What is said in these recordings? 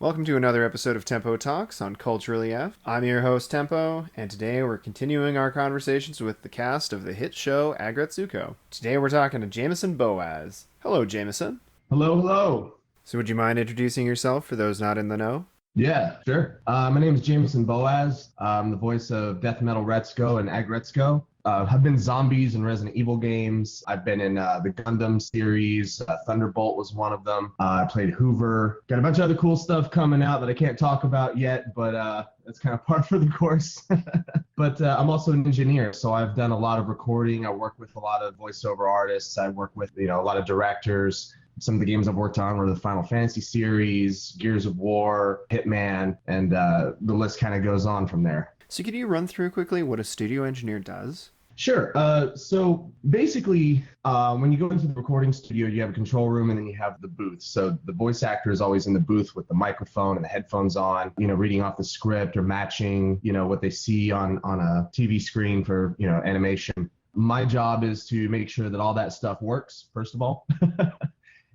Welcome to another episode of Tempo Talks on Culturally F. I'm your host, Tempo, and today we're continuing our conversations with the cast of the hit show Aggretsuko. Today we're talking to Jamison Boaz. Hello, Jameson. Hello, hello. So would you mind introducing yourself for those not in the know? Yeah, sure. My name is Jamison Boaz. I'm the voice of death metal Retsuko and Aggretsuko. I've been zombies in Resident Evil games. I've been in the Gundam series. Thunderbolt was one of them. I played Hoover. Got a bunch of other cool stuff coming out that I can't talk about yet, but that's kind of par for the course. But I'm also an engineer, so I've done a lot of recording. I work with a lot of voiceover artists. I work with a lot of directors. Some of the games I've worked on were the Final Fantasy series, Gears of War, Hitman, and the list kind of goes on from there. So could you run through quickly what a studio engineer does? Sure. So basically, when you go into the recording studio, you have a control room and then you have the booth. So the voice actor is always in the booth with the microphone and the headphones on, reading off the script or matching, what they see on a TV screen for, animation. My job is to make sure that all that stuff works, first of all.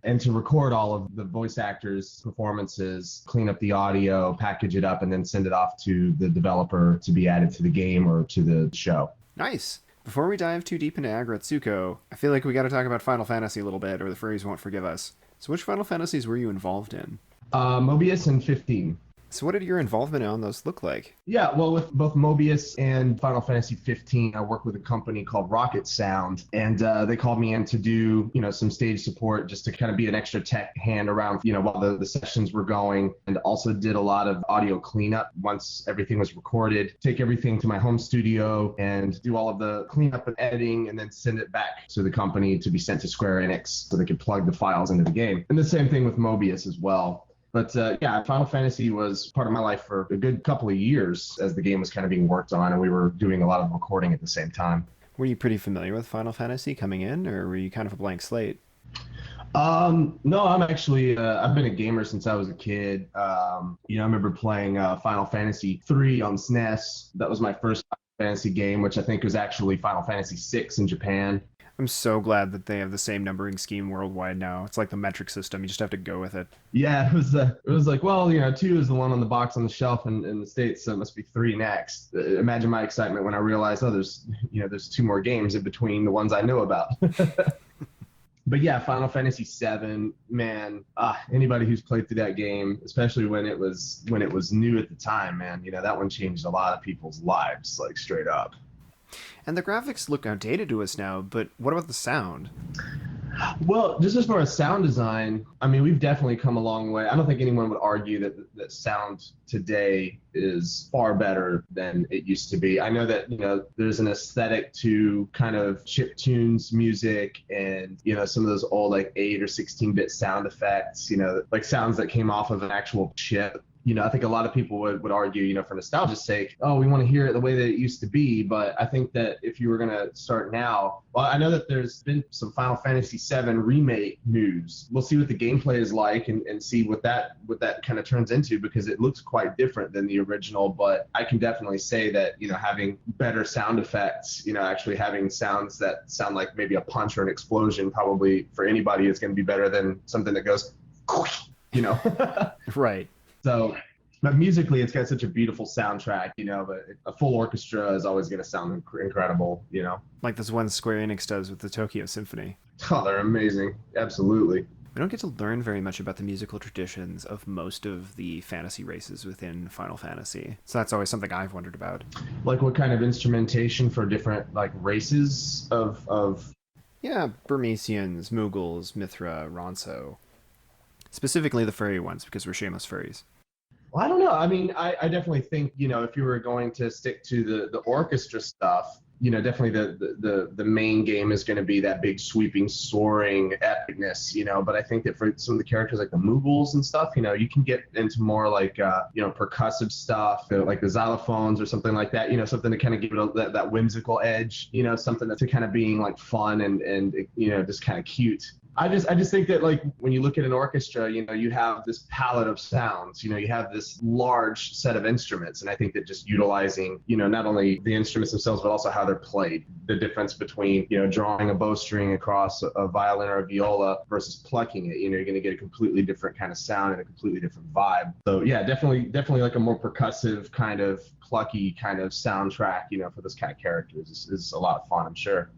And to record all of the voice actors' performances, clean up the audio, package it up, and then send it off to the developer to be added to the game or to the show. Nice. Before we dive too deep into Aggretsuko, I feel like we got to talk about Final Fantasy a little bit, or the furries won't forgive us. So which Final Fantasies were you involved in? Mobius and 15. So what did your involvement on those look like? Yeah, well, with both Mobius and Final Fantasy 15, I work with a company called Rocket Sound, and they called me in to do, some stage support just to kind of be an extra tech hand around, while the sessions were going, and also did a lot of audio cleanup once everything was recorded, take everything to my home studio and do all of the cleanup and editing, and then send it back to the company to be sent to Square Enix so they could plug the files into the game. And the same thing with Mobius as well. But Final Fantasy was part of my life for a good couple of years as the game was kind of being worked on and we were doing a lot of recording at the same time. Were you pretty familiar with Final Fantasy coming in, or were you kind of a blank slate? No, I'm actually, I've been a gamer since I was a kid. I remember playing Final Fantasy 3 on SNES. That was my first Final Fantasy game, which I think was actually Final Fantasy 6 in Japan. I'm so glad that they have the same numbering scheme worldwide now. It's like the metric system. You just have to go with it. Yeah, it was like, well, 2 is the one on the box on the shelf in the States, so it must be 3 next. Imagine my excitement when I realized, there's 2 more games in between the ones I know about. But yeah, Final Fantasy 7, man, anybody who's played through that game, especially when it was new at the time, man, that one changed a lot of people's lives, like straight up. And the graphics look outdated to us now, but what about the sound? Well, just as far as sound design, I mean, we've definitely come a long way. I don't think anyone would argue that sound today is far better than it used to be. I know that, there's an aesthetic to kind of chiptunes music and, some of those old like 8 or 16-bit sound effects, like sounds that came off of an actual chip. I think a lot of people would argue, for nostalgia's sake, we want to hear it the way that it used to be. But I think that if you were going to start now, well, I know that there's been some Final Fantasy VII remake news. We'll see what the gameplay is like and see what that kind of turns into, because it looks quite different than the original. But I can definitely say that, having better sound effects, actually having sounds that sound like maybe a punch or an explosion, probably for anybody is going to be better than something that goes, Right. So, but musically, it's got such a beautiful soundtrack, but a full orchestra is always going to sound incredible, Like this one Square Enix does with the Tokyo Symphony. Oh, they're amazing. Absolutely. We don't get to learn very much about the musical traditions of most of the fantasy races within Final Fantasy. So that's always something I've wondered about. Like what kind of instrumentation for different, like, races of... Yeah, Burmesians, Mughals, Mithra, Ronso. Specifically the furry ones, because we're shameless furries. Well, I don't know. I mean, I definitely think, if you were going to stick to the orchestra stuff, definitely the main game is going to be that big sweeping, soaring epicness, but I think that for some of the characters like the Mughals and stuff, you can get into more like, percussive stuff, like the xylophones or something like that, something to kind of give it that whimsical edge, something to kind of being like fun and just kind of cute. I just think that like when you look at an orchestra, you have this palette of sounds, you have this large set of instruments. And I think that just utilizing, not only the instruments themselves, but also how they're played, the difference between, drawing a bowstring across a violin or a viola versus plucking it, you're going to get a completely different kind of sound and a completely different vibe. So yeah, definitely like a more percussive kind of plucky kind of soundtrack, for those kind of characters is a lot of fun, I'm sure.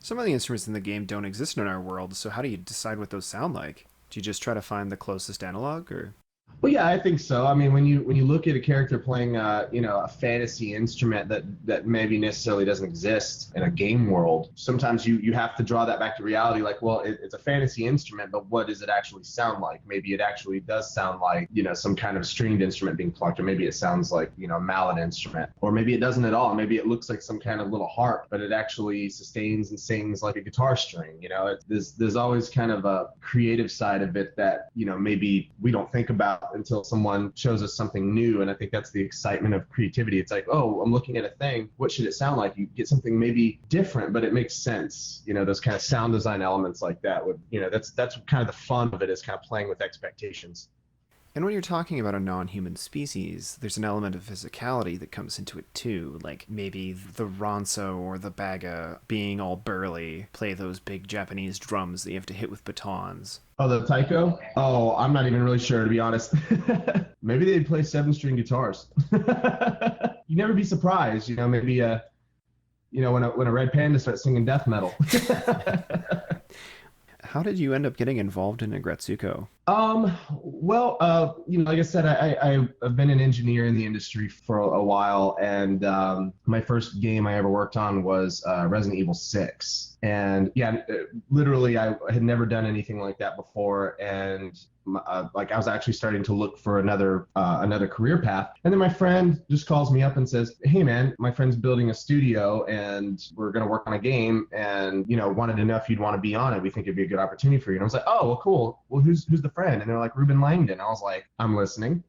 Some of the instruments in the game don't exist in our world, so how do you decide what those sound like? Do you just try to find the closest analog, or? Well, yeah, I think so. I mean, when you look at a character playing, a fantasy instrument that maybe necessarily doesn't exist in a game world, sometimes you have to draw that back to reality. Like, well, it's a fantasy instrument, but what does it actually sound like? Maybe it actually does sound like, some kind of stringed instrument being plucked, or maybe it sounds like, a mallet instrument, or maybe it doesn't at all. Maybe it looks like some kind of little harp, but it actually sustains and sings like a guitar string. There's always kind of a creative side of it that, maybe we don't think about until someone shows us something new. And I think that's the excitement of creativity. It's like, oh, I'm looking at a thing. What should it sound like? You get something maybe different, but it makes sense. Those kind of sound design elements like that would, that's kind of the fun of it, is kind of playing with expectations. And when you're talking about a non-human species, there's an element of physicality that comes into it too, like maybe the Ronso or the Baga being all burly, play those big Japanese drums that you have to hit with batons. Oh, the Taiko? Oh, I'm not even really sure, to be honest. Maybe they play 7-string guitars. You never be surprised, maybe when a red panda starts singing death metal. How did you end up getting involved in Aggretsuko? Well, like I said, I've been an engineer in the industry for a while, and my first game I ever worked on was Resident Evil 6. And yeah, literally, I had never done anything like that before, and I was actually starting to look for another career path. And then my friend just calls me up and says, "Hey man, my friend's building a studio and we're going to work on a game, and wanted to know if you'd want to be on it. We think it'd be a good opportunity for you." And I was like, "Oh, well, cool. Well, who's the friend?" And they're like, "Ruben Langdon." I was like, "I'm listening."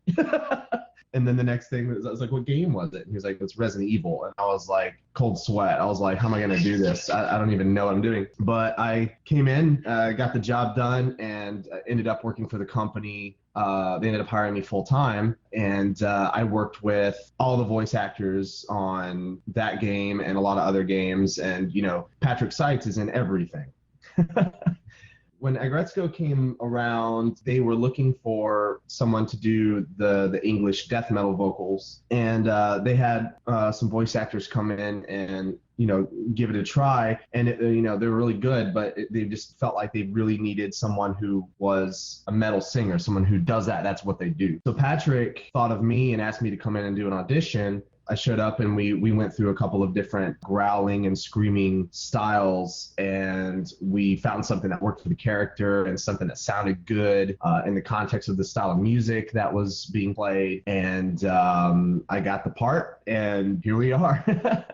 And then the next thing I was like, "What game was it?" And he was like, "It's Resident Evil." And I was like, cold sweat. I was like, how am I going to do this? I don't even know what I'm doing. But I came in, got the job done, and ended up working for the company. They ended up hiring me full time, and I worked with all the voice actors on that game and a lot of other games. And, Patrick Seitz is in everything. When Aggretsuko came around, they were looking for someone to do the English death metal vocals, and they had some voice actors come in and give it a try, and they were really good, but they just felt like they really needed someone who was a metal singer, someone who does that. That's what they do. So Patrick thought of me and asked me to come in and do an audition. I showed up, and we went through a couple of different growling and screaming styles, and we found something that worked for the character and something that sounded good in the context of the style of music that was being played. And I got the part, and here we are. I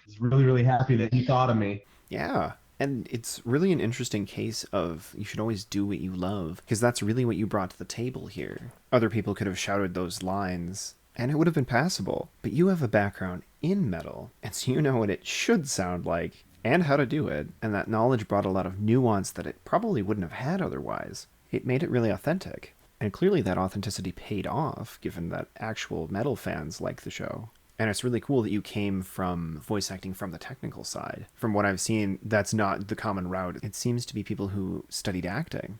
was really, really happy that he thought of me. Yeah. And it's really an interesting case of you should always do what you love, because that's really what you brought to the table here. Other people could have shouted those lines, and it would have been passable. But you have a background in metal, and so you know what it should sound like and how to do it, and that knowledge brought a lot of nuance that it probably wouldn't have had otherwise. It made it really authentic, and clearly that authenticity paid off, given that actual metal fans like the show. And it's really cool that you came from voice acting from the technical side. From what I've seen, that's not the common route. It seems to be people who studied acting.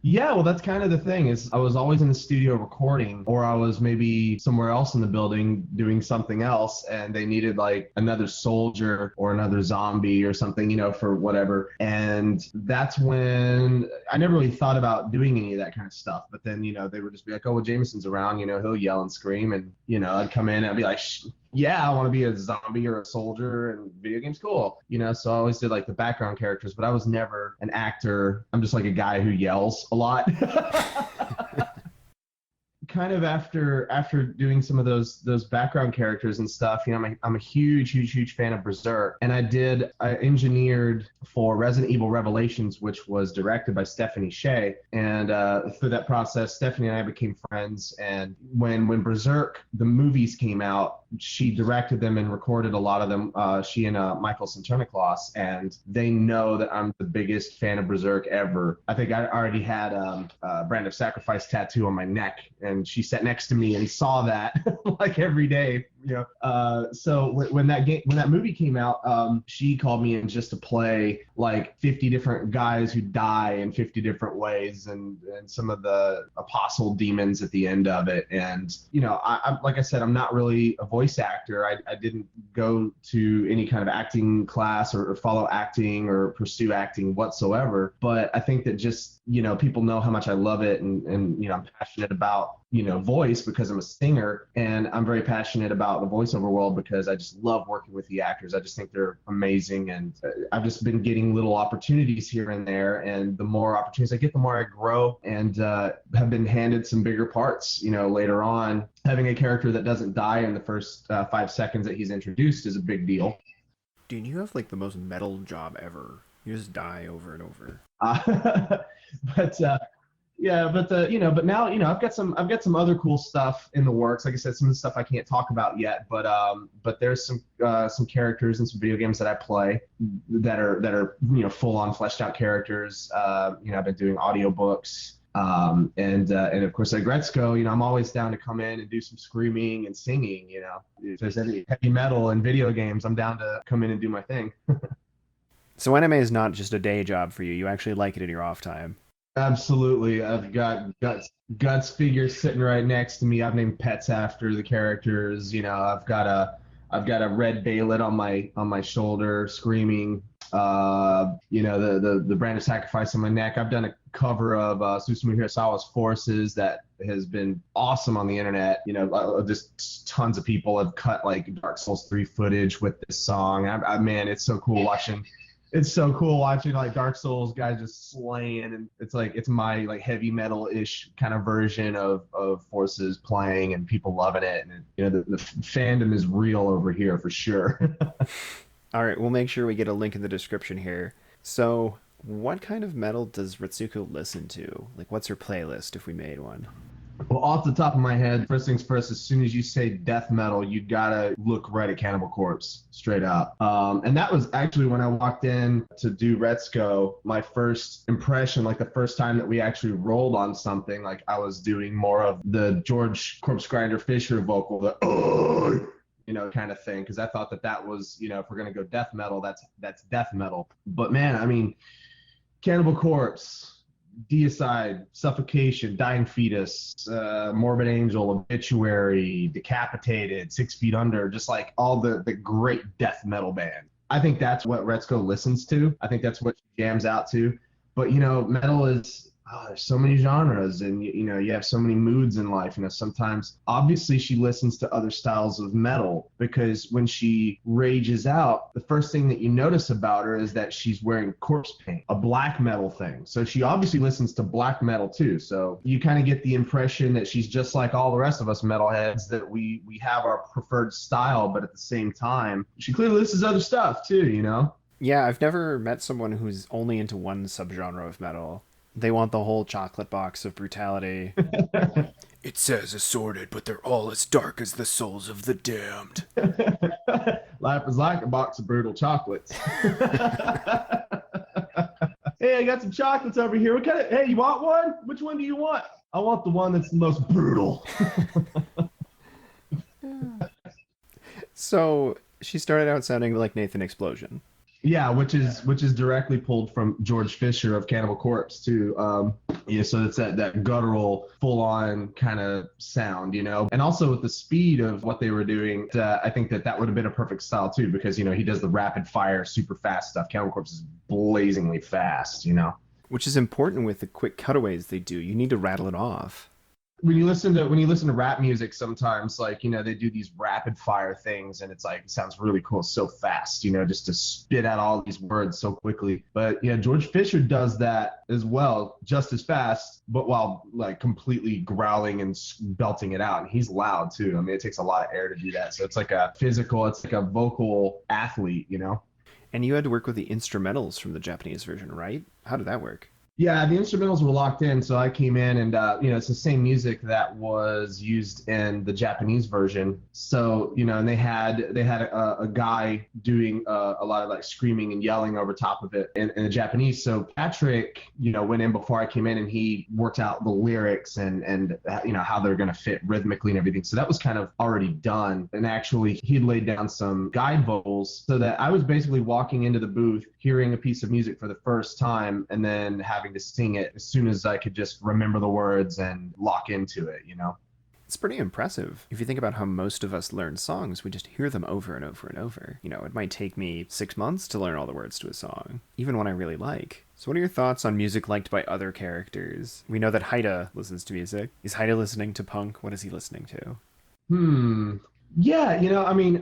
Yeah, well, that's kind of the thing, is I was always in the studio recording, or I was maybe somewhere else in the building doing something else, and they needed like another soldier or another zombie or something, for whatever. And that's when I never really thought about doing any of that kind of stuff. But then, they would just be like, "Oh, well, Jameson's around, he'll yell and scream." And, I'd come in and I'd be like, yeah, I want to be a zombie or a soldier, and video games cool. So I always did like the background characters, but I was never an actor. I'm just like a guy who yells a lot. Kind of after doing some of those background characters and stuff, I'm a huge fan of Berserk, and I engineered for Resident Evil Revelations, which was directed by Stephanie Shea, and through that process, Stephanie and I became friends. And when Berserk the movies came out, she directed them and recorded a lot of them. She and Michael Sinterniklaas, and they know that I'm the biggest fan of Berserk ever. I think I already had a Brand of Sacrifice tattoo on my neck, and she sat next to me and saw that like every day. So when that movie came out, she called me in just to play like 50 different guys who die in 50 different ways, and some of the apostle demons at the end of it. And I like I said, I'm not really a voice actor. I didn't go to any kind of acting class or follow acting or pursue acting whatsoever. But I think that just people know how much I love it, and I'm passionate about voice because I'm a singer, and I'm very passionate about the voiceover world because I just love working with the actors. I just think they're amazing, and I've just been getting little opportunities here and there, and the more opportunities I get, the more I grow, and have been handed some bigger parts. Later on, having a character that doesn't die in the first 5 seconds that he's introduced is a big deal. Dude, you have like the most metal job ever. You just die over and over. But but now I've got some other cool stuff in the works. Like I said, some of the stuff I can't talk about yet, but there's some characters in some video games that I play that are full on fleshed out characters. I've been doing audiobooks. And of course at Aggretsuko, I'm always down to come in and do some screaming and singing. If there's any heavy metal in video games, I'm down to come in and do my thing. So anime is not just a day job for you. You actually like it in your off time. Absolutely. I've got guts figures sitting right next to me. I've named pets after the characters. I've got a red Baylet on my shoulder, screaming. The Brand of Sacrifice on my neck. I've done a cover of Susumu Hirasawa's Forces that has been awesome on the internet. Just tons of people have cut like Dark Souls 3 footage with this song. Man, it's so cool watching. It's so cool watching like Dark Souls guys just slaying, and it's my like heavy metal-ish kind of version of Forces playing, and people loving it. And the fandom is real over here for sure. All right, we'll make sure we get a link in the description here. So, what kind of metal does Retsuko listen to? Like, what's her playlist if we made one? Well, off the top of my head, first things first, as soon as you say death metal, you gotta look right at Cannibal Corpse, straight up. And that was actually when I walked in to do Retsuko, my first impression, like the first time that we actually rolled on something, like I was doing more of the George Corpse Grinder Fisher vocal, the kind of thing, because I thought that was, if we're gonna go death metal, that's death metal. But man, I mean, Cannibal Corpse, Deicide, Suffocation, Dying Fetus, Morbid Angel, Obituary, Decapitated, 6 Feet Under, just like all the great death metal band. I think that's what Retsuko listens to. I think that's what she jams out to. But metal is there's so many genres, and you have so many moods in life. Sometimes obviously she listens to other styles of metal, because when she rages out, the first thing that you notice about her is that she's wearing corpse paint, a black metal thing. So she obviously listens to black metal too. So you kind of get the impression that she's just like all the rest of us metalheads, that we have our preferred style, but at the same time she clearly listens to other stuff too. Yeah, I've never met someone who's only into one subgenre of metal. They want the whole chocolate box of brutality. It says assorted, but they're all as dark as the souls of the damned. Life is like a box of brutal chocolates. Hey, I got some chocolates over here. Hey, you want one? Which one do you want? I want the one that's the most brutal. So she started out sounding like Nathan Explosion. Yeah, which is directly pulled from George Fisher of Cannibal Corpse too. So it's that guttural, full-on kind of sound, and also with the speed of what they were doing, I think that would have been a perfect style too, because he does the rapid fire, super fast stuff. Cannibal Corpse is blazingly fast, Which is important with the quick cutaways they do. You need to rattle it off. When you listen to rap music, sometimes they do these rapid fire things, and it's like, it sounds really cool, so fast, just to spit out all these words so quickly. But George Fisher does that as well, just as fast, but while like completely growling and belting it out. And he's loud too. I mean, it takes a lot of air to do that. So it's like a vocal athlete, And you had to work with the instrumentals from the Japanese version, right? How did that work? Yeah, the instrumentals were locked in, so I came in and it's the same music that was used in the Japanese version. So and they had a guy doing a lot of like screaming and yelling over top of it in the Japanese. So Patrick, went in before I came in and he worked out the lyrics and how they're gonna fit rhythmically and everything. So that was kind of already done. And actually, he laid down some guide vocals so that I was basically walking into the booth, hearing a piece of music for the first time, and then having to sing it as soon as I could just remember the words and lock into it. It's pretty impressive. If you think about how most of us learn songs, we just hear them over and over and over. It might take me 6 months to learn all the words to a song, even one I really like. So what are your thoughts on music liked by other characters? We know that Haida listens to music. Is Haida listening to punk? What is he listening to? Yeah,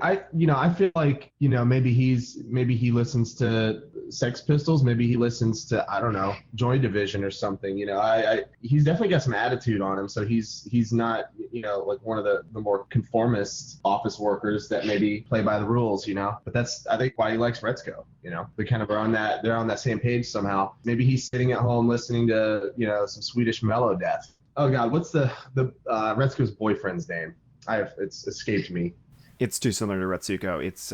I feel like, maybe he listens to Sex Pistols, maybe he listens to, I don't know, Joy Division or something. He's definitely got some attitude on him, so he's not, like one of the more conformist office workers that maybe play by the rules. But that's, I think, why he likes Retsuko. They kind of are they're on that same page somehow. Maybe he's sitting at home listening to, some Swedish mellow death. Oh God, what's the Retsuko's boyfriend's name? It's escaped me. It's too similar to Retsuko. It's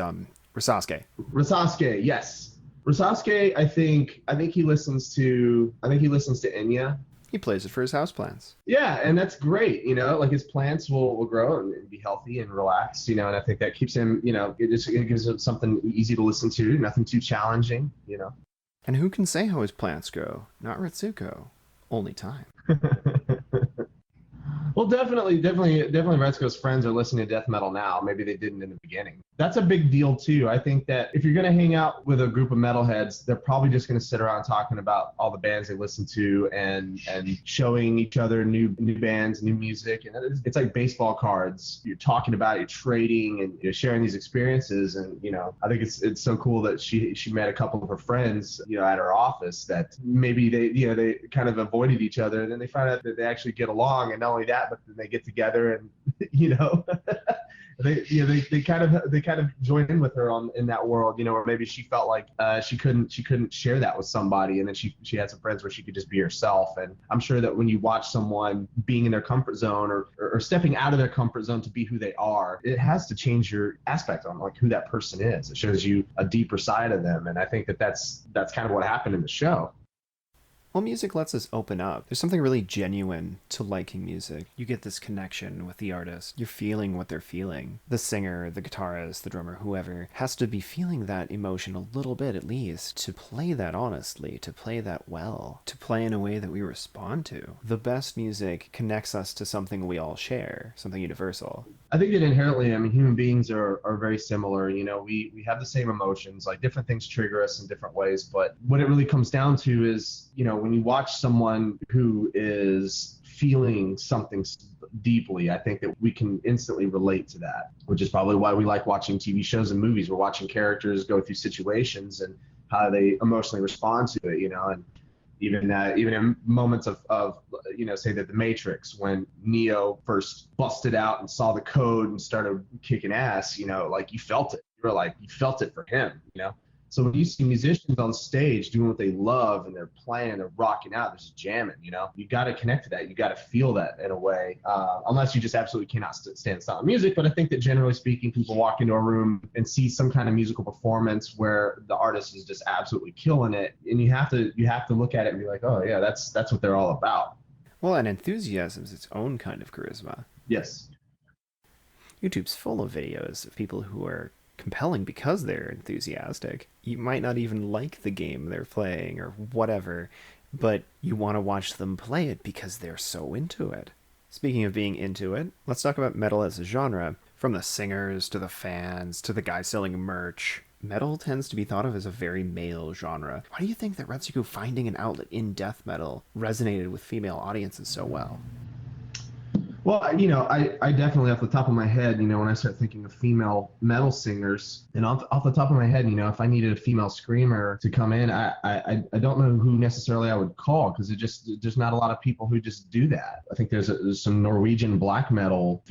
Risasuke. Risasuke, yes. Risasuke, I think he listens to Enya. He plays it for his houseplants. Yeah, and that's great. Like his plants will grow and be healthy and relaxed. And I think that keeps him. It gives him something easy to listen to, nothing too challenging. And who can say how his plants grow? Not Retsuko. Only time. Well, definitely Retsuko's friends are listening to death metal now. Maybe they didn't in the beginning. That's a big deal too. I think that if you're going to hang out with a group of metalheads, they're probably just going to sit around talking about all the bands they listen to and showing each other new bands, new music. And it's like baseball cards. You're talking about it, you're trading, and you're sharing these experiences. And I think it's so cool that she met a couple of her friends at her office that maybe they kind of avoided each other, and then they find out that they actually get along. And not only that, but then they get together and they kind of join in with her in that world, or maybe she felt like she couldn't share that with somebody, and then she had some friends where she could just be herself. And I'm sure that when you watch someone being in their comfort zone or stepping out of their comfort zone to be who they are, it has to change your aspect on like who that person is. It shows you a deeper side of them, and I think that's kind of what happened in the show. Well, music lets us open up. There's something really genuine to liking music. You get this connection with the artist. You're feeling what they're feeling. The singer, the guitarist, the drummer, whoever, has to be feeling that emotion a little bit at least to play that honestly, to play that well, to play in a way that we respond to. The best music connects us to something we all share, something universal. I think that inherently, human beings are very similar. We have the same emotions, like different things trigger us in different ways. But what it really comes down to is, when you watch someone who is feeling something deeply, I think that we can instantly relate to that, which is probably why we like watching TV shows and movies. We're watching characters go through situations and how they emotionally respond to it, and even in moments of say that the Matrix, when Neo first busted out and saw the code and started kicking ass, like you felt it. You felt it for him, So when you see musicians on stage doing what they love and they're playing, they're rocking out, they're just jamming, you got to connect to that. You got to feel that in a way, unless you just absolutely cannot stand style music. But I think that generally speaking, people walk into a room and see some kind of musical performance where the artist is just absolutely killing it, and you have to look at it and be like, oh yeah, that's what they're all about. Well, and enthusiasm is its own kind of charisma. Yes. YouTube's full of videos of people who are compelling because they're enthusiastic. You might not even like the game they're playing or whatever, but you want to watch them play it because they're so into it. Speaking of being into it, let's talk about metal as a genre. From the singers to the fans to the guys selling merch, metal tends to be thought of as a very male genre. Why do you think that Retsuko finding an outlet in death metal resonated with female audiences so well? Well, I definitely off the top of my head, when I start thinking of female metal singers, and off the top of my head, if I needed a female screamer to come in, I don't know who necessarily I would call because there's not a lot of people who just do that. I think there's some female Norwegian black metal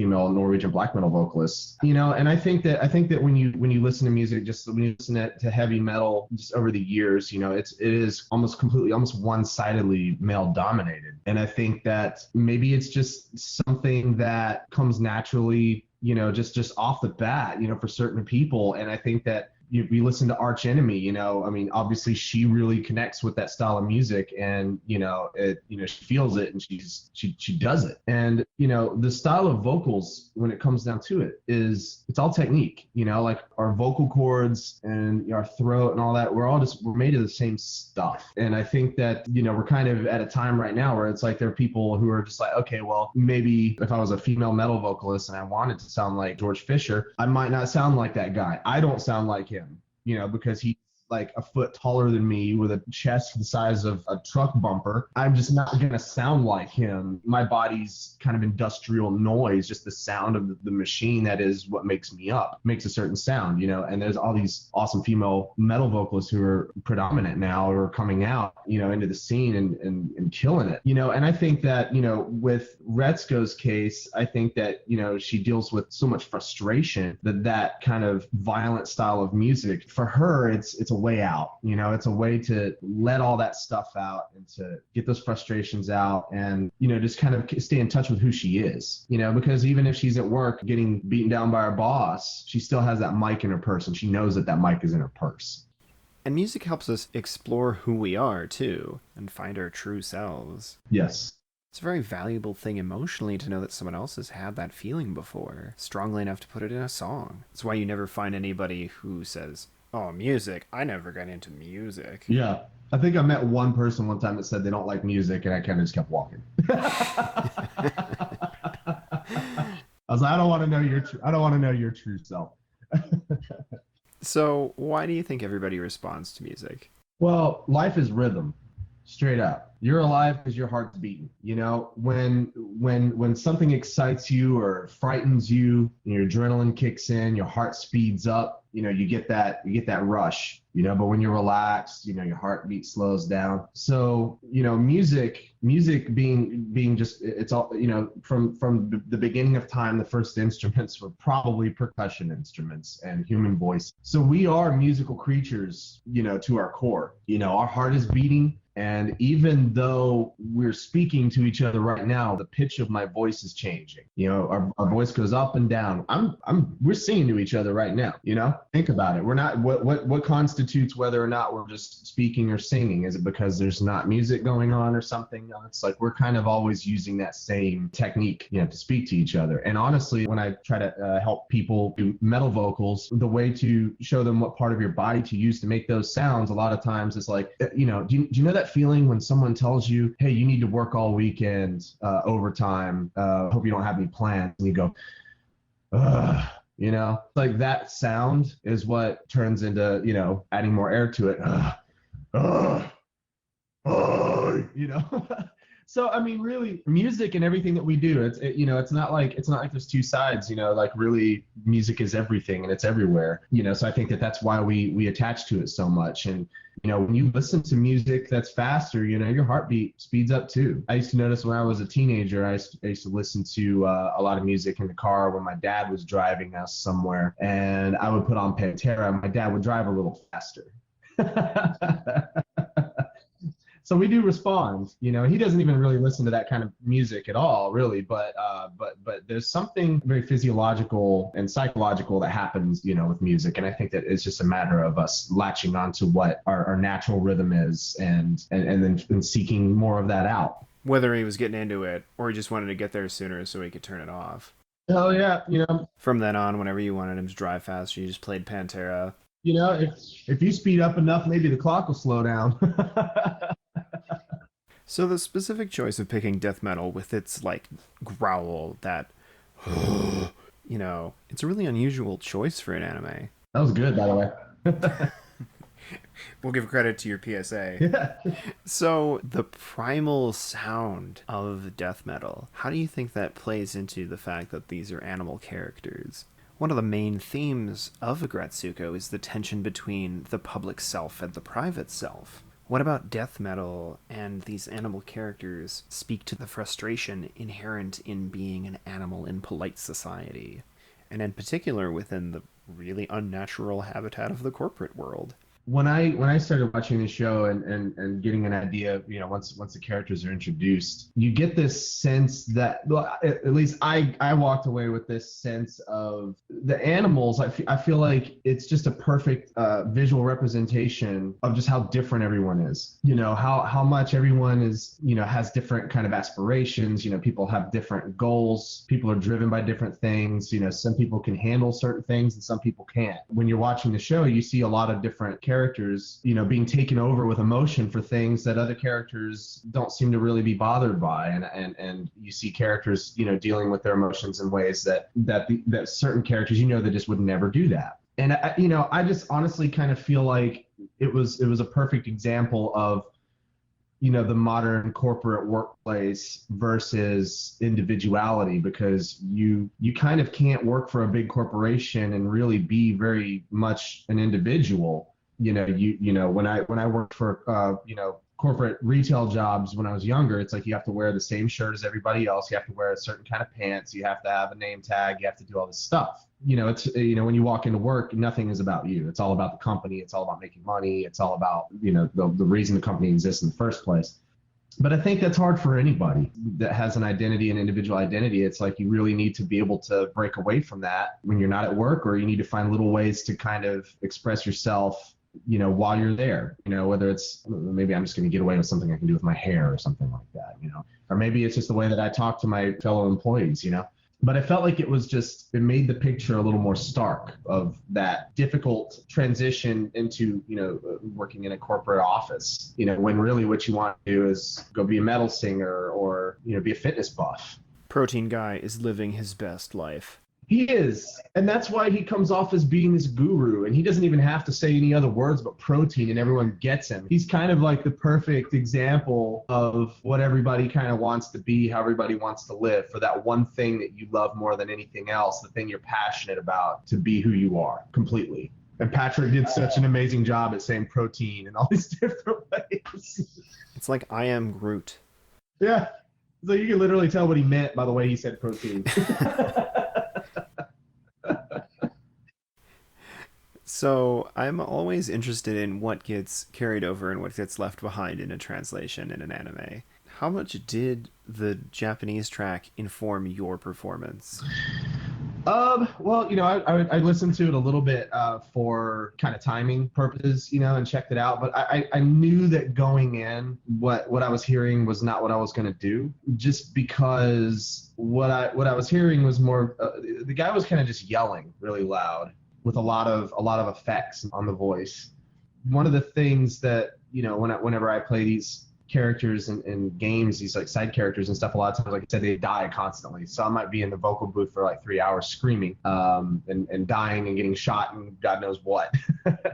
vocalists, and I think that when you listen to music, just when you listen to heavy metal, just over the years, it is almost one-sidedly male dominated, and I think that maybe it's just something that comes naturally, just off the bat, for certain people. And I think that we listen to Arch Enemy, obviously she really connects with that style of music, and she feels it, and she does it. And the style of vocals, when it comes down to it, it's all technique. Like our vocal cords and our throat and all that, we're made of the same stuff. And I think that we're kind of at a time right now where it's like there are people who are just like, okay, well, maybe if I was a female metal vocalist and I wanted to sound like George Fisher, I might not sound like that guy. I don't sound like him, because he's like a foot taller than me with a chest the size of a truck bumper. I'm just not going to sound like him. My body's kind of industrial noise, just the sound of the machine that is what makes me up, makes a certain sound, and there's all these awesome female metal vocalists who are predominant now or coming out, into the scene and killing it, and I think that, with Retsuko's case, I think that, she deals with so much frustration that kind of violent style of music, for her, it's a way out. It's a way to let all that stuff out and to get those frustrations out, and just kind of stay in touch with who she is, because even if she's at work getting beaten down by her boss, she still has that mic in her purse, and she knows that mic is in her purse. And music helps us explore who we are too, and find our true selves. Yes. It's a very valuable thing emotionally to know that someone else has had that feeling before, strongly enough to put it in a song. That's why you never find anybody who says, oh, music, I never got into music. Yeah. I think I met one person one time that said they don't like music, and I kind of just kept walking. I was like, I don't want to know your true self. So why do you think everybody responds to music? Well, life is rhythm, straight up. You're alive because your heart's beating. When something excites you or frightens you, your adrenaline kicks in, your heart speeds up. You get that rush. But when you're relaxed, your heartbeat slows down. So music being just, it's all, from the beginning of time, the first instruments were probably percussion instruments and human voice. So we are musical creatures, to our core. Our heart is beating. And even though we're speaking to each other right now, the pitch of my voice is changing. Our voice goes up and down. We're singing to each other right now. Think about it. We're not, what constitutes whether or not we're just speaking or singing? Is it because there's not music going on or something? It's like we're kind of always using that same technique, to speak to each other. And honestly, when I try to help people do metal vocals, the way to show them what part of your body to use to make those sounds, a lot of times it's like, do you know that feeling when someone tells you, hey, you need to work all weekend, overtime, hope you don't have any plans, and you go, ugh. Like that sound is what turns into, adding more air to it. So, I mean, really, music and everything that we do, it's not like there's two sides, like really music is everything and it's everywhere, so I think that that's why we attach to it so much. And, when you listen to music that's faster, your heartbeat speeds up too. I used to notice when I was a teenager, I used to listen to a lot of music in the car when my dad was driving us somewhere, and I would put on Pantera. My dad would drive a little faster. So we do respond, he doesn't even really listen to that kind of music at all, really, but there's something very physiological and psychological that happens, with music. And I think that it's just a matter of us latching onto what our natural rhythm is and then seeking more of that out. Whether he was getting into it or he just wanted to get there sooner so he could turn it off. Oh yeah, From then on, whenever you wanted him to drive faster, you just played Pantera. If you speed up enough, maybe the clock will slow down. So the specific choice of picking death metal with its growl, that it's a really unusual choice for an anime. That was good, by the way. We'll give credit to your PSA. Yeah. So, the primal sound of death metal, how do you think that plays into the fact that these are animal characters? One of the main themes of Aggretsuko is the tension between the public self and the private self. What about death metal and these animal characters speak to the frustration inherent in being an animal in polite society, and in particular within the really unnatural habitat of the corporate world? When I started watching the show and getting an idea, once the characters are introduced, you get this sense that, well, at least I walked away with this sense of the animals. I feel like it's just a perfect visual representation of just how different everyone is. How much everyone is, has different kind of aspirations. People have different goals. People are driven by different things. Some people can handle certain things and some people can't. When you're watching the show, you see a lot of different characters, being taken over with emotion for things that other characters don't seem to really be bothered by, and you see characters, dealing with their emotions in ways that certain characters, that just would never do that. And I just honestly kind of feel like it was a perfect example of, the modern corporate workplace versus individuality, because you kind of can't work for a big corporation and really be very much an individual. When I worked for corporate retail jobs when I was younger, it's like you have to wear the same shirt as everybody else. You have to wear a certain kind of pants. You have to have a name tag. You have to do all this stuff. It's when you walk into work, nothing is about you. It's all about the company. It's all about making money. It's all about the reason the company exists in the first place. But I think that's hard for anybody that has an identity, an individual identity. It's like you really need to be able to break away from that when you're not at work, or you need to find little ways to kind of express yourself while you're there, whether it's maybe I'm just going to get away with something I can do with my hair or something like that, or maybe it's just the way that I talk to my fellow employees, But I felt like it made the picture a little more stark of that difficult transition into, working in a corporate office, when really what you want to do is go be a metal singer or, be a fitness buff. Protein Guy is living his best life. He is. And that's why he comes off as being this guru, and he doesn't even have to say any other words but protein, and everyone gets him. He's kind of like the perfect example of what everybody kind of wants to be, how everybody wants to live, for that one thing that you love more than anything else, the thing you're passionate about, to be who you are completely. And Patrick did such an amazing job at saying protein in all these different ways. It's like I am Groot. Yeah. So you can literally tell what he meant by the way he said protein. So I'm always interested in what gets carried over and what gets left behind in a translation in an anime. How much did the Japanese track inform your performance? Well, I listened to it a little bit for kind of timing purposes, and checked it out. But I knew that going in, what I was hearing was not what I was going to do, just because what I was hearing was more, the guy was kind of just yelling really loud with a lot of effects on the voice. One of the things that, whenever I play these characters in games, these like side characters and stuff, a lot of times, like I said, they die constantly. So I might be in the vocal booth for like 3 hours screaming and dying and getting shot and God knows what.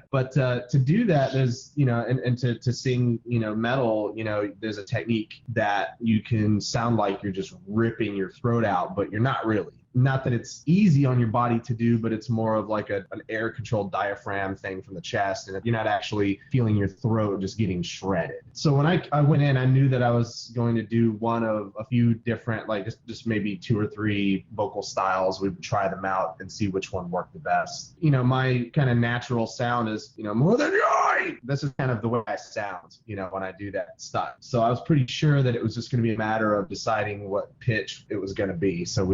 But to do that, there's, and to sing, metal, there's a technique that you can sound like you're just ripping your throat out, but you're not really. Not that it's easy on your body to do, but it's more of like an air-controlled diaphragm thing from the chest, and you're not actually feeling your throat just getting shredded. So when I went in, I knew that I was going to do one of a few different, like just maybe 2 or 3 vocal styles. We would try them out and see which one worked the best. My kind of natural sound is, more than joy. This is kind of the way I sound, when I do that stuff. So I was pretty sure that it was just going to be a matter of deciding what pitch it was going to be. So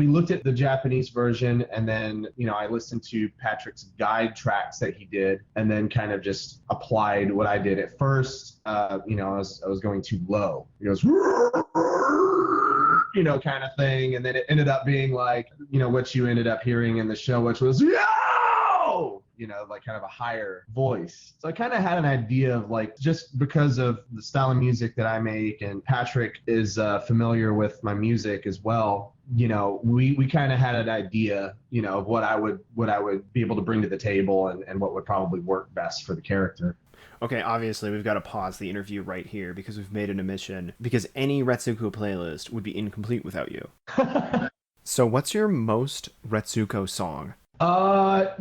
we looked at the Japanese version, and then, I listened to Patrick's guide tracks that he did, and then kind of just applied what I did. At first, I was going too low. He goes, kind of thing. And then it ended up being like, what you ended up hearing in the show, which was, yo! like kind of a higher voice. So I kind of had an idea of like, just because of the style of music that I make, and Patrick is familiar with my music as well. We kind of had an idea, of what I would be able to bring to the table, and what would probably work best for the character. Okay, obviously we've got to pause the interview right here because we've made an omission, because any Retsuko playlist would be incomplete without you. So what's your most Retsuko song? God,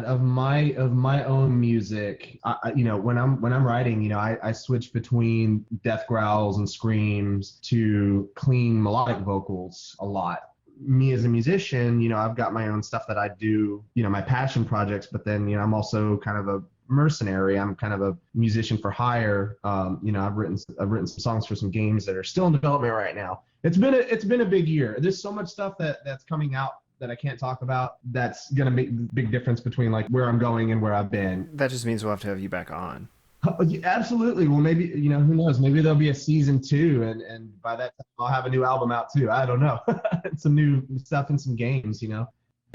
of my own music, when I'm writing, I switch between death growls and screams to clean melodic vocals a lot. Me as a musician, I've got my own stuff that I do, my passion projects, but then, I'm also kind of a mercenary. I'm kind of a musician for hire. I've written some songs for some games that are still in development right now. It's been a big year. There's so much stuff that's coming out that I can't talk about. That's gonna make a big difference between like where I'm going and where I've been. That just means we'll have to have you back on. Absolutely. Well, maybe, who knows? Maybe there'll be a season 2, and by that time I'll have a new album out too. I don't know. Some new stuff and some games.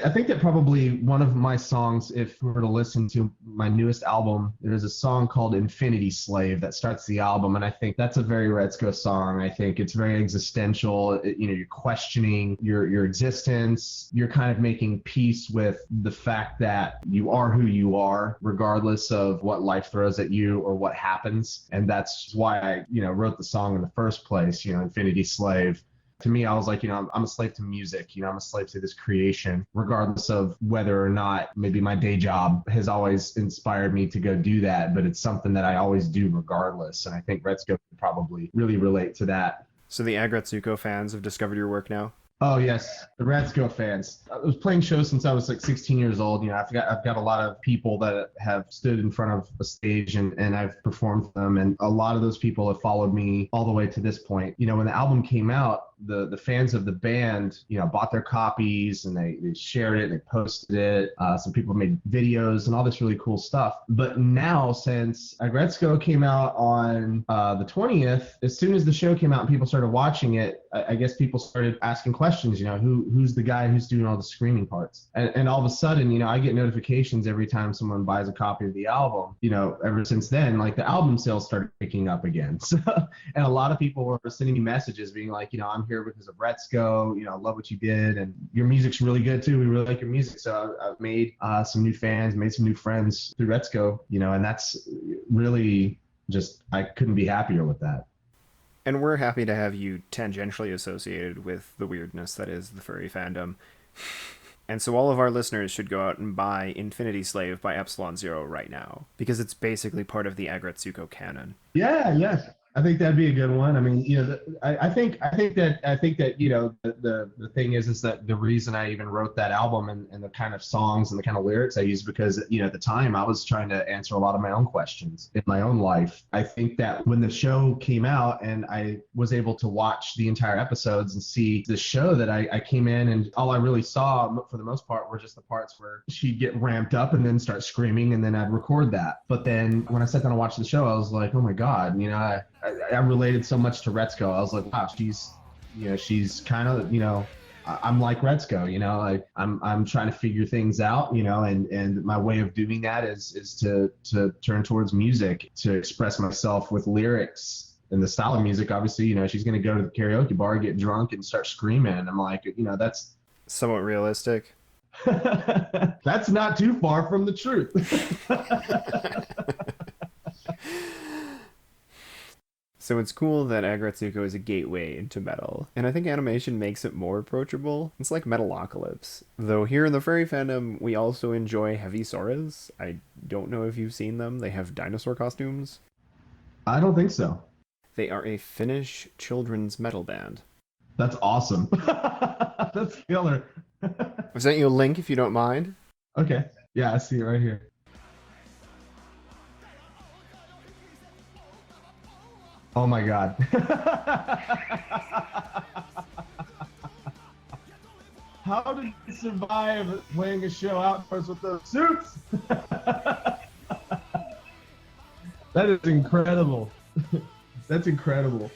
I think that probably one of my songs, if we were to listen to my newest album, there's a song called Infinity Slave that starts the album, and I think that's a very Retsuko song. I think it's very existential. You're questioning your existence. You're kind of making peace with the fact that you are who you are, regardless of what life throws at you or what happens. And that's why I, wrote the song in the first place, Infinity Slave. To me, I was like, I'm a slave to music. I'm a slave to this creation, regardless of whether or not maybe my day job has always inspired me to go do that. But it's something that I always do regardless. And I think Retsuko could probably really relate to that. So the Aggretsuko fans have discovered your work now? Oh yes, the Retsuko fans. I was playing shows since I was like 16 years old. I've got a lot of people that have stood in front of a stage and I've performed for them, and a lot of those people have followed me all the way to this point. When the album came out, the fans of the band, bought their copies and they shared it and they posted it. Some people made videos and all this really cool stuff. But now, since Aggretsuko came out on the 20th, as soon as the show came out and people started watching it, I guess people started asking questions, who's the guy who's doing all the screaming parts? And all of a sudden, I get notifications every time someone buys a copy of the album. Ever since then, like the album sales started picking up again. So, and a lot of people were sending me messages being like, I'm here because of Retsuko, I love what you did, and your music's really good too. We really like your music. So I've made some new fans, made some new friends through Retsuko, and that's really just, I couldn't be happier with that. And we're happy to have you tangentially associated with the weirdness that is the furry fandom. And so all of our listeners should go out and buy Infinity Slave by Epsilon Zero right now, because it's basically part of the Aggretsuko canon. Yeah. I think that'd be a good one. I mean, I think that the thing is that the reason I even wrote that album and the kind of songs and the kind of lyrics I used, because at the time I was trying to answer a lot of my own questions in my own life. I think that when the show came out and I was able to watch the entire episodes and see the show, that I came in and all I really saw for the most part were just the parts where she'd get ramped up and then start screaming, and then I'd record that. But then when I sat down and watched the show, I was like, oh my God, I related so much to Retsuko. I was like, wow, she's kind of, I'm like Retsuko, I'm trying to figure things out, and my way of doing that is to turn towards music, to express myself with lyrics and the style of music. Obviously, she's going to go to the karaoke bar, get drunk, and start screaming. And I'm like, that's somewhat realistic. That's not too far from the truth. So it's cool that Aggretsuko is a gateway into metal, and I think animation makes it more approachable. It's like Metalocalypse. Though here in the furry fandom, we also enjoy Hevisaurus. I don't know if you've seen them. They have dinosaur costumes. I don't think so. They are a Finnish children's metal band. That's awesome. That's killer. I've sent you a link if you don't mind. Okay. Yeah, I see it right here. Oh my God. How did you survive playing a show outdoors with those suits? That is incredible. That's incredible.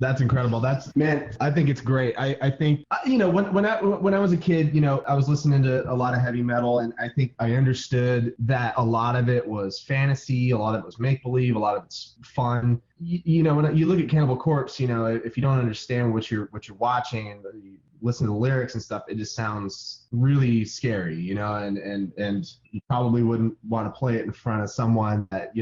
That's incredible. Man, I think it's great. I think, when I was a kid, I was listening to a lot of heavy metal, and I think I understood that a lot of it was fantasy, a lot of it was make-believe, a lot of it's fun. When you look at Cannibal Corpse, if you don't understand what you're watching and you listen to the lyrics and stuff, it just sounds really scary, and you probably wouldn't want to play it in front of someone that,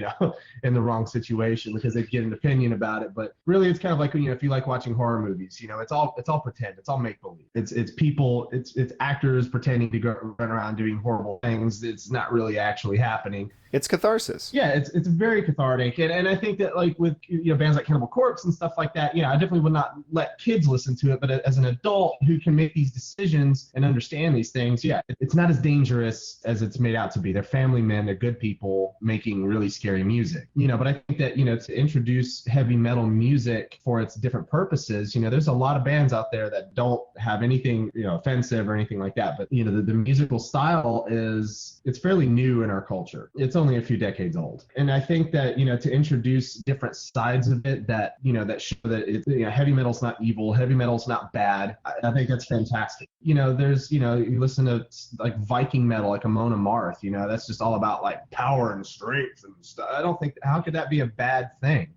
in the wrong situation, because they'd get an opinion about it. But really, it's kind of like, if you like watching horror movies, it's all pretend, it's all make believe. It's people, it's actors pretending to go run around doing horrible things. It's not really actually happening. It's catharsis. Yeah, it's very cathartic, and I think that, like, with bands like Cannibal Corpse and stuff like that, I definitely would not let kids listen to it. But as an adult who can make these decisions and understand these things, it's not as dangerous as it's made out to be. They're family men, they're good people making really scary music. But I think that to introduce heavy metal music for its different purposes, there's a lot of bands out there that don't have anything offensive or anything like that. But the musical style it's fairly new in our culture. It's only a few decades old, and I think that to introduce different sides of it that that show that heavy metal's not evil, heavy metal's not bad. I think that's fantastic. There's you listen to like Viking metal, like Amon Amarth. That's just all about like power and strength and stuff. I don't think, how could that be a bad thing?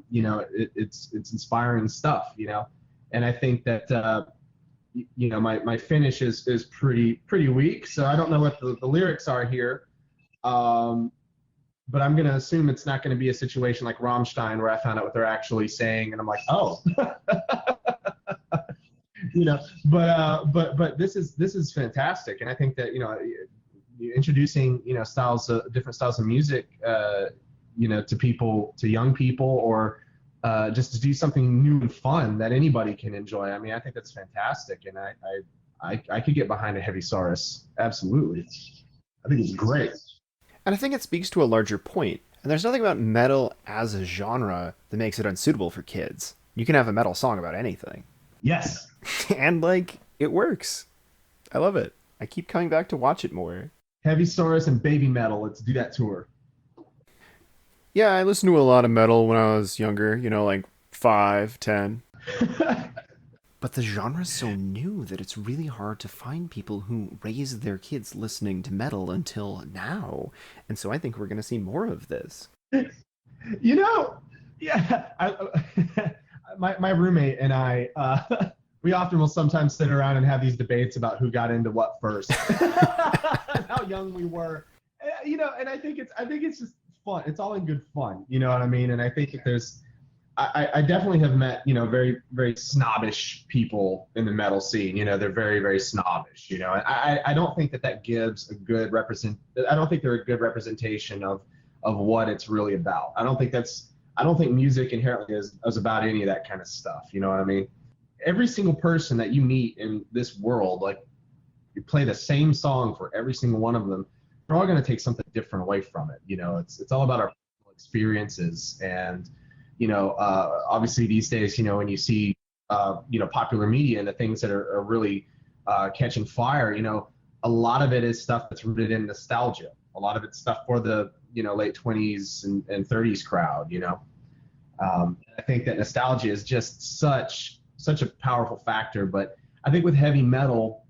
It's inspiring stuff. And I think that my Finnish is pretty weak, so I don't know what the lyrics are here. But I'm going to assume it's not going to be a situation like Rammstein where I found out what they're actually saying and I'm like, oh. But this is fantastic, and I think that introducing different styles of music to young people, or just to do something new and fun that anybody can enjoy. I mean, I think that's fantastic, and I could get behind a Hevisaurus. Absolutely. I think it's great. And I think it speaks to a larger point. And there's nothing about metal as a genre that makes it unsuitable for kids. You can have a metal song about anything. Yes. And, it works. I love it. I keep coming back to watch it more. Hevisaurus and Baby Metal. Let's do that tour. Yeah, I listened to a lot of metal when I was younger, 5, 10. But the genre's so new that it's really hard to find people who raise their kids listening to metal until now. And so I think we're going to see more of this. My roommate and I, we often will sometimes sit around and have these debates about who got into what first, how young we were, and I think it's just fun. It's all in good fun, you know what I mean? And I think that I definitely have met, very, very snobbish people in the metal scene. They're very, very snobbish, I don't think that gives a good I don't think they're a good representation of what it's really about. I don't think music inherently is about any of that kind of stuff. You know what I mean? Every single person that you meet in this world, like, you play the same song for every single one of them, they're all going to take something different away from it. It's all about our experiences. And, obviously these days, when you see, popular media and the things that are really catching fire, a lot of it is stuff that's rooted in nostalgia. A lot of it's stuff for the, late 20s and 30s crowd, I think that nostalgia is just such a powerful factor. But I think with heavy metal,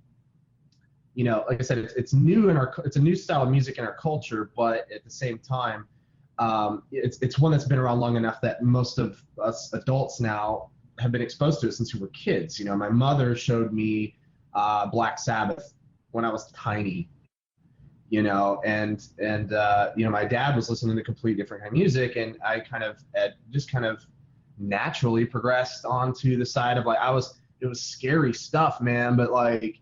like I said, it's new it's a new style of music in our culture, but at the same time, it's one that's been around long enough that most of us adults now have been exposed to it since we were kids. My mother showed me Black Sabbath when I was tiny, and my dad was listening to completely different kind of music, and I kind of naturally progressed onto the side of it was scary stuff, man, but I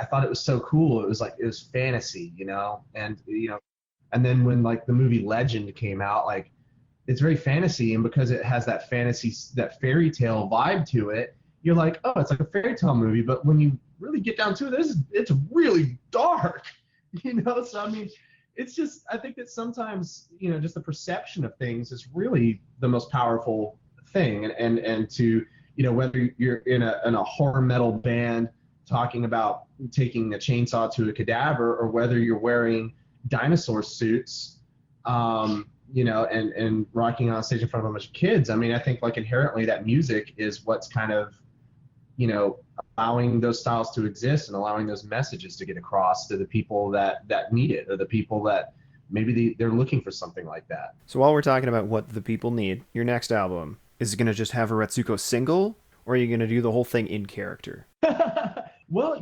thought it was so cool. It was fantasy, and then when the movie Legend came out, it's very fantasy, and because it has that fantasy, that fairy tale vibe to it, you're like, oh, it's like a fairy tale movie. But when you really get down to it, it's really dark, So I mean, it's just, I think that sometimes, just the perception of things is really the most powerful thing, and to, whether you're in a horror metal band talking about taking a chainsaw to a cadaver, or whether you're wearing dinosaur suits, and rocking on stage in front of a bunch of kids. I mean, I think like inherently that music is what's kind of, allowing those styles to exist and allowing those messages to get across to the people that need it, or the people that maybe they're looking for something like that. So while we're talking about what the people need, your next album, is it going to just have a Retsuko single, or are you going to do the whole thing in character? Well,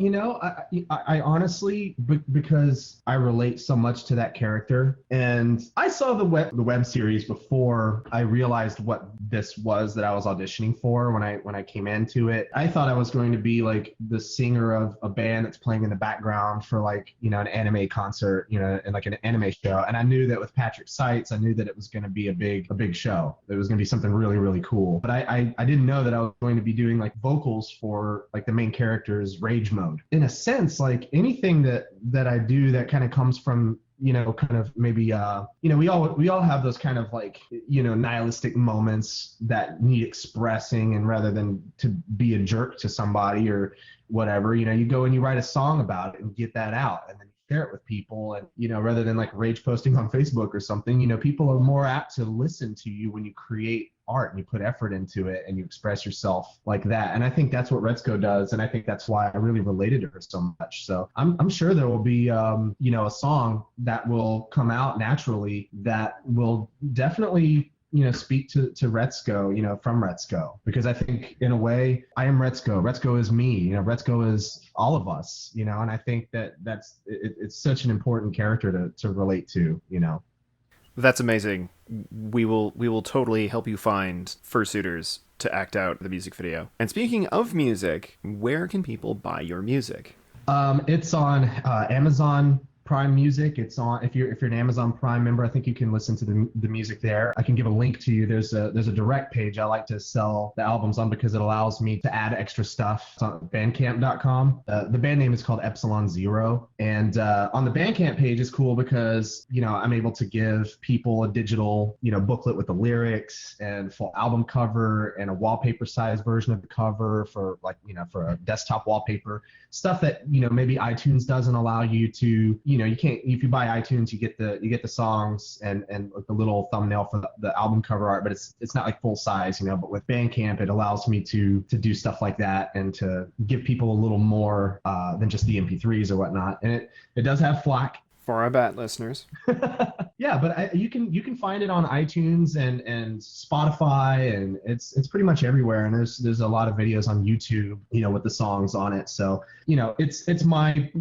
I honestly, because I relate so much to that character, and I saw the web series before I realized what this was that I was auditioning for when I came into it. I thought I was going to be like the singer of a band that's playing in the background for like, an anime concert, and like an anime show. And I knew that with Patrick Seitz, I knew that it was going to be a big show. It was going to be something really, really cool. But I didn't know that I was going to be doing like vocals for like the main character's rage mode. In a sense, like anything that I do that kind of comes from, kind of maybe, we all have those kind of like, nihilistic moments that need expressing, and rather than to be a jerk to somebody or whatever, you go and you write a song about it and get that out, and then share it with people. And rather than like rage posting on Facebook or something, people are more apt to listen to you when you create art and you put effort into it and you express yourself like that. And I think that's what Retsuko does, and I think that's why I really related to her so much. So I'm sure there will be a song that will come out naturally that will definitely speak to Retsuko, from Retsuko, because I think in a way I am Retsuko. Retsuko is me. Retsuko is all of us. And I think it's such an important character to relate to. That's amazing. We will totally help you find fursuiters to act out the music video. And speaking of music, where can people buy your music? It's on Amazon Prime Music. It's on, if you're an Amazon Prime member, I think you can listen to the music there. I can give a link to you. There's a direct page I like to sell the albums on because it allows me to add extra stuff. It's on bandcamp.com. The band name is called Epsilon Zero. And on the Bandcamp page is cool because, I'm able to give people a digital, booklet with the lyrics and full album cover and a wallpaper size version of the cover for like, for a desktop wallpaper, stuff that, maybe iTunes doesn't allow you to, you can't, if you buy iTunes, you get the songs and like the little thumbnail for the album cover art, but it's not like full size, but with Bandcamp, it allows me to do stuff like that and to give people a little more than just the MP3s or whatnot. And it does have FLAC. For our BAT listeners. Yeah, but you can find it on iTunes and Spotify, and it's pretty much everywhere. And there's a lot of videos on YouTube, with the songs on it. So, it's my,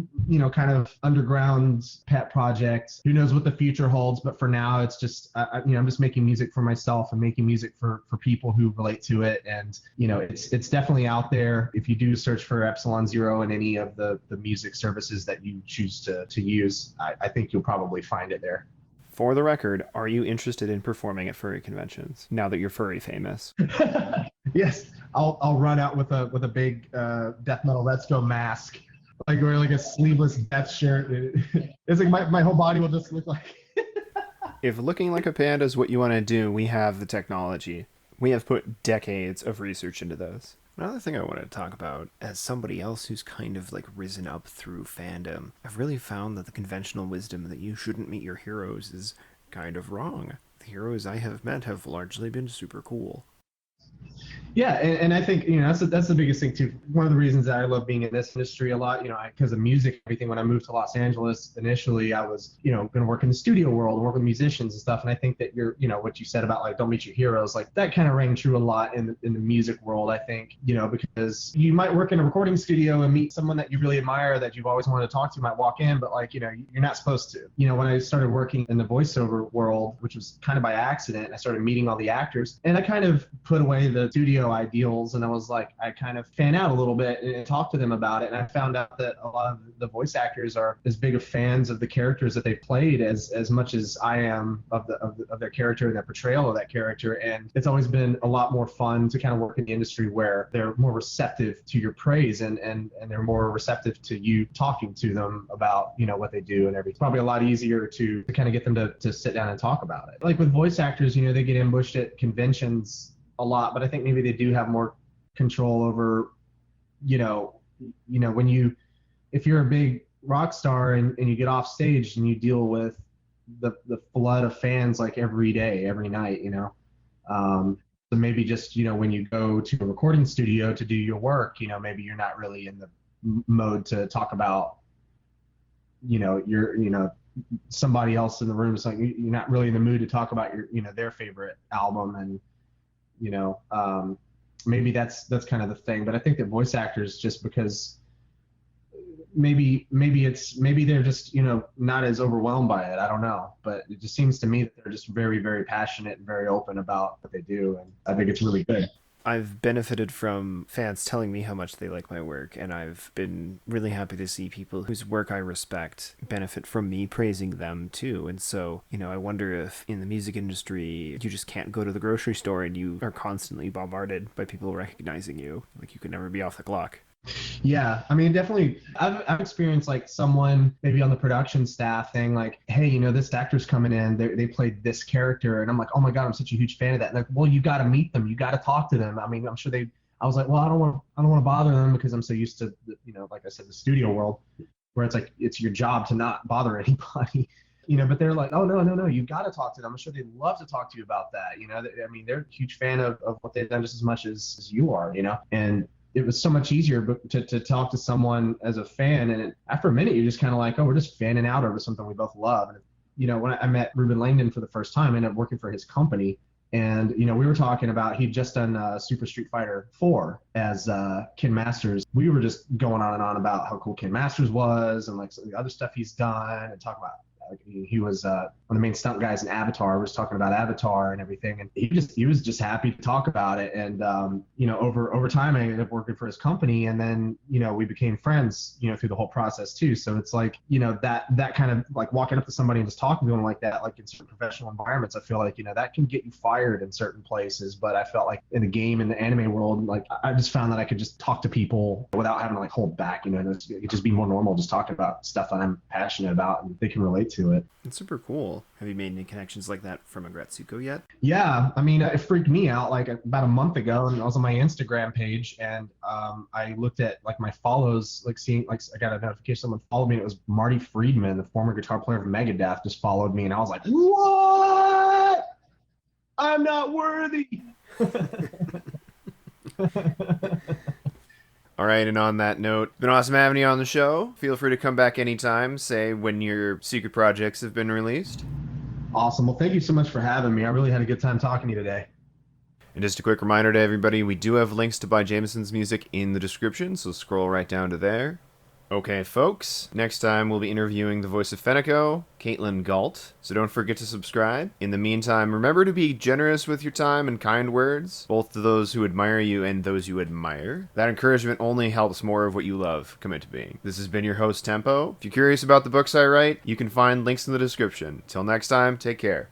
kind of underground pet project. Who knows what the future holds? But for now, it's just, I'm just making music for myself and making music for people who relate to it. And, it's definitely out there. If you do search for Epsilon Zero in any of the music services that you choose to use, I think you'll probably find it there. For the record, are you interested in performing at furry conventions now that you're furry famous? Yes, I'll run out with a big death metal Retsuko mask, like wearing like a sleeveless death shirt. It's like my whole body will just look like. If looking like a panda is what you want to do, we have the technology. We have put decades of research into those. Another thing I wanted to talk about, as somebody else who's kind of like risen up through fandom, I've really found that the conventional wisdom that you shouldn't meet your heroes is kind of wrong. The heroes I have met have largely been super cool. Yeah, and I think that's the biggest thing too. One of the reasons that I love being in this industry a lot, because of music, everything. When I moved to Los Angeles, initially I was, going to work in the studio world, work with musicians and stuff. And I think that what you said about like don't meet your heroes, like that kind of rang true a lot in the music world. I think, because you might work in a recording studio and meet someone that you really admire that you've always wanted to talk to, might walk in, but like you're not supposed to. When I started working in the voiceover world, which was kind of by accident, I started meeting all the actors, and I kind of put away the studio ideals, and I was like, I kind of fan out a little bit and talk to them about it. And I found out that a lot of the voice actors are as big of fans of the characters that they played as much as I am of their character and their portrayal of that character. And it's always been a lot more fun to kind of work in the industry where they're more receptive to your praise and they're more receptive to you talking to them about, what they do and everything. It's probably a lot easier to kind of get them to sit down and talk about it. Like with voice actors, they get ambushed at conventions a lot, but I think maybe they do have more control over, if you're a big rock star and you get off stage and you deal with, the flood of fans like every day, every night, so maybe just, when you go to a recording studio to do your work, maybe you're not really in the mode to talk about, somebody else in the room. So you're not really in the mood to talk about their favorite album. And, maybe that's kind of the thing. But I think that voice actors, just because maybe they're just not as overwhelmed by it. I don't know, but it just seems to me that they're just very, very passionate and very open about what they do, and I think it's really good. I've benefited from fans telling me how much they like my work, and I've been really happy to see people whose work I respect benefit from me praising them too. And so, I wonder if in the music industry, you just can't go to the grocery store and you are constantly bombarded by people recognizing you. Like, you can never be off the clock. Yeah, I mean, definitely. I've experienced like someone maybe on the production staff saying like, "Hey, this actor's coming in. They played this character," and I'm like, "Oh my god, I'm such a huge fan of that." And like, well, you got to meet them. You got to talk to them. I mean, I'm sure they. I was like, well, I don't want to bother them because I'm so used to, like I said, the studio world, where it's like it's your job to not bother anybody. But they're like, oh no, you got to talk to them. I'm sure they'd love to talk to you about that. I mean, they're a huge fan of what they've done just as much as you are. And it was so much easier to talk to someone as a fan. And after a minute, you're just kind of like, oh, we're just fanning out over something we both love. And, when I met Ruben Langdon for the first time, I ended up working for his company. And, we were talking about, he'd just done Super Street Fighter 4 as Ken Masters. We were just going on and on about how cool Ken Masters was and like some of the other stuff he's done, and talk about, he was one of the main stunt guys in Avatar. Was talking about Avatar and everything, and he was just happy to talk about it. And over time, I ended up working for his company, and then we became friends through the whole process too. So it's like that kind of like walking up to somebody and just talking to them like that, like in certain professional environments, I feel like that can get you fired in certain places. But I felt like in the game, in the anime world, like I just found that I could just talk to people without having to like hold back. It could just be more normal, just talking about stuff that I'm passionate about and they can relate to it. It's super cool. Have you made any connections like that from Aggretsuko yet? Yeah, I mean, it freaked me out like about a month ago, and I was on my Instagram page, and I looked at like my follows, like seeing like I got a notification someone followed me, and it was Marty Friedman, the former guitar player of Megadeth, just followed me, and I was like, what? I'm not worthy. All right, and on that note, it's been awesome having you on the show. Feel free to come back anytime, say when your secret projects have been released. Awesome. Well, thank you so much for having me. I really had a good time talking to you today. And just a quick reminder to everybody, we do have links to buy Jameson's music in the description, so scroll right down to there. Okay, folks, next time we'll be interviewing the voice of Fenico, Caitlin Galt, so don't forget to subscribe. In the meantime, remember to be generous with your time and kind words, both to those who admire you and those you admire. That encouragement only helps more of what you love come into being. This has been your host, Tempo. If you're curious about the books I write, you can find links in the description. Till next time, take care.